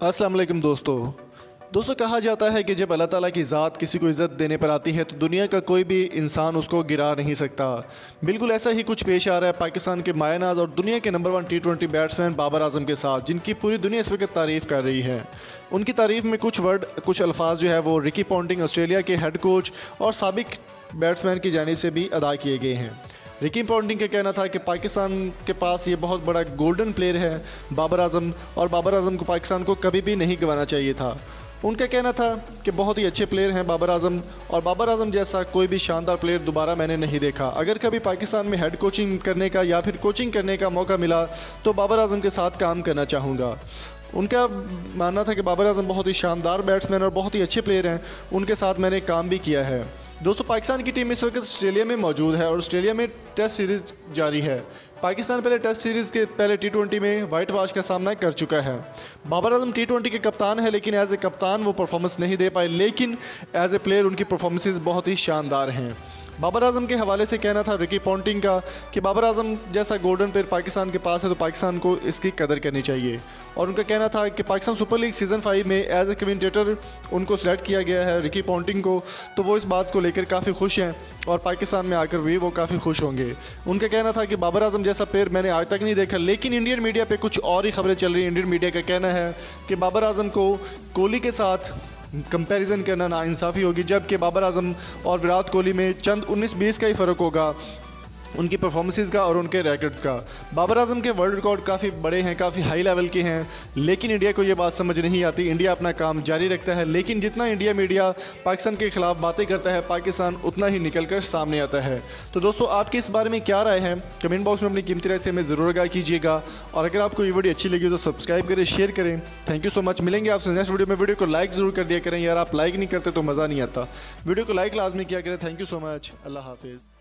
अस्सलाम वालेकुम दोस्तों कहा जाता है कि जब अल्लाह ताला की ज़ात किसी को इज़्ज़त देने पर आती है तो दुनिया का कोई भी इंसान उसको गिरा नहीं सकता। बिल्कुल ऐसा ही कुछ पेश आ रहा है पाकिस्तान के मायनाज और दुनिया के number 1 T20 batsman Babar Azam के साथ, जिनकी पूरी दुनिया इस वक्त तारीफ़ कर रही है। उनकी तारीफ़ में कुछ अल्फाज जो है वो रिकी पॉन्टिंग ऑस्ट्रेलिया के हेड कोच और साबिक बैट्समैन की जानिब से भी अदा किए गए हैं। रिकी पॉन्टिंग का कहना था कि पाकिस्तान के पास ये बहुत बड़ा गोल्डन प्लेयर है बाबर आजम, और बाबर आजम को पाकिस्तान को कभी भी नहीं गंवाना चाहिए था। उनका कहना था कि बहुत ही अच्छे प्लेयर हैं बाबर आजम, और बाबर आजम जैसा कोई भी शानदार प्लेयर दोबारा मैंने नहीं देखा। अगर कभी पाकिस्तान में हेड कोचिंग करने का या फिर कोचिंग करने का मौका मिला तो बाबर आजम के साथ काम करना चाहूँगा। उनका मानना था कि बाबर आजम बहुत ही शानदार बैट्समैन और बहुत ही अच्छे प्लेयर हैं, उनके साथ मैंने काम भी किया है। दोस्तों पाकिस्तान की टीम इस वक्त ऑस्ट्रेलिया में मौजूद है और ऑस्ट्रेलिया में टेस्ट सीरीज़ जारी है। पाकिस्तान पहले टेस्ट सीरीज़ के पहले T20 में वाइट वॉश का सामना कर चुका है। बाबर आजम T20 के कप्तान है, लेकिन एज ए कप्तान वो परफॉर्मेंस नहीं दे पाए, लेकिन एज ए प्लेयर उनकी परफॉर्मेंसेस बहुत ही शानदार हैं। बाबर आजम के हवाले से कहना था रिकी पॉन्टिंग का कि बाबर आजम जैसा गोल्डन प्लेयर पाकिस्तान के पास है तो पाकिस्तान को इसकी कदर करनी चाहिए। और उनका कहना था कि पाकिस्तान सुपर लीग सीज़न 5 में एज ए कमेंटेटर उनको सेलेक्ट किया गया है रिकी पॉन्टिंग को, तो वो इस बात को लेकर काफ़ी खुश हैं और पाकिस्तान में आकर भी वो काफ़ी खुश होंगे। उनका कहना था कि बाबर आजम जैसा प्लेयर मैंने आज तक नहीं देखा, लेकिन इंडियन मीडिया पे कुछ और ही खबरें चल रही हैं। इंडियन मीडिया का कहना है कि बाबर आजम को कोहली के साथ कंपैरिजन करना नाइंसाफ़ी होगी, जबकि बाबर आजम और विराट कोहली में चंद 19-20 का ही फ़र्क होगा उनकी परफॉर्मेंसेस का और उनके रैकेट्स का। बाबर आजम के वर्ल्ड रिकॉर्ड काफ़ी बड़े हैं, काफ़ी हाई लेवल के हैं, लेकिन इंडिया को ये बात समझ नहीं आती। इंडिया अपना काम जारी रखता है, लेकिन जितना इंडिया मीडिया पाकिस्तान के ख़िलाफ़ बातें करता है पाकिस्तान उतना ही निकल कर सामने आता है। तो दोस्तों आपकी इस बारे में क्या राय है, कमेंट बॉक्स में अपनी कीमती राय से हमें ज़रूर आगाह कीजिएगा। और अगर आपको ये वीडियो अच्छी लगी तो सब्सक्राइब करें, शेयर करें। Thank you so much. मिलेंगे आपसे नेक्स्ट वीडियो में। वीडियो को लाइक ज़रूर कर दिया करें यार, आप लाइक नहीं करते तो मज़ा नहीं आता। वीडियो को लाइक लाजमी किया करें। Thank you so much. Allah हाफिज़।